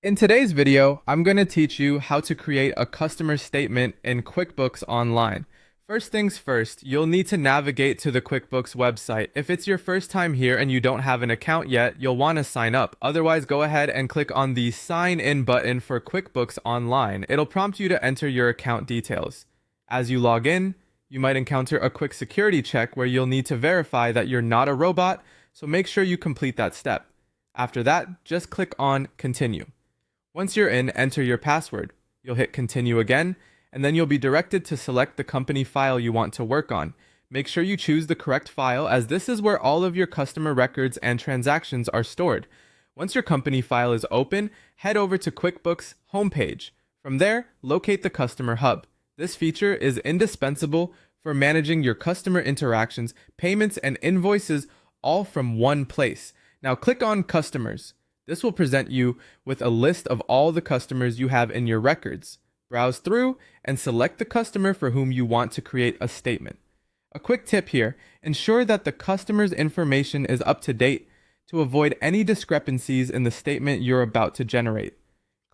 In today's video, I'm going to teach you how to create a customer statement in QuickBooks Online. First things first, you'll need to navigate to the QuickBooks website. If it's your first time here and you don't have an account yet, you'll want to sign up. Otherwise, go ahead and click on the Sign In button for QuickBooks Online. It'll prompt you to enter your account details. As you log in, you might encounter a quick security check where you'll need to verify that you're not a robot, so make sure you complete that step. After that, just click on Continue. Once you're in, enter your password. You'll hit continue again, and then you'll be directed to select the company file you want to work on. Make sure you choose the correct file, as this is where all of your customer records and transactions are stored. Once your company file is open, head over to QuickBooks homepage. From there, locate the Customer Hub. This feature is indispensable for managing your customer interactions, payments, and invoices all from one place. Now click on Customers. This will present you with a list of all the customers you have in your records. Browse through and select the customer for whom you want to create a statement. A quick tip here, ensure that the customer's information is up to date to avoid any discrepancies in the statement you're about to generate.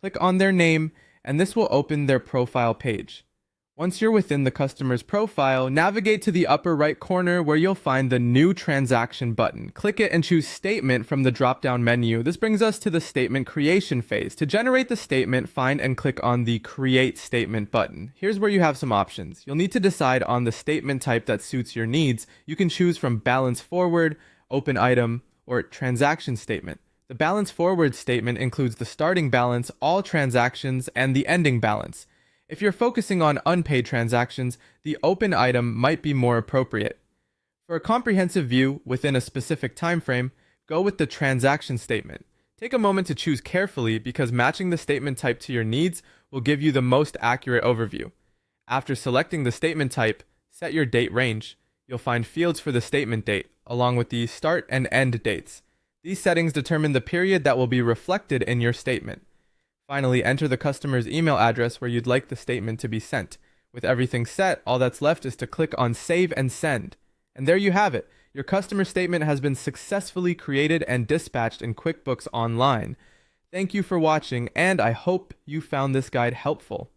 Click on their name and this will open their profile page. Once you're within the customer's profile, navigate to the upper right corner where you'll find the New Transaction button. Click it and choose Statement from the drop-down menu. This brings us to the statement creation phase. To generate the statement, find and click on the Create Statement button. Here's where you have some options. You'll need to decide on the statement type that suits your needs. You can choose from Balance Forward, Open Item, or Transaction Statement. The Balance Forward statement includes the starting balance, all transactions, and the ending balance. If you're focusing on unpaid transactions, the open item might be more appropriate. For a comprehensive view within a specific time frame, go with the transaction statement. Take a moment to choose carefully because matching the statement type to your needs will give you the most accurate overview. After selecting the statement type, set your date range. You'll find fields for the statement date, along with the start and end dates. These settings determine the period that will be reflected in your statement. Finally, enter the customer's email address where you'd like the statement to be sent. With everything set, all that's left is to click on Save and Send. And there you have it. Your customer statement has been successfully created and dispatched in QuickBooks Online. Thank you for watching, and I hope you found this guide helpful.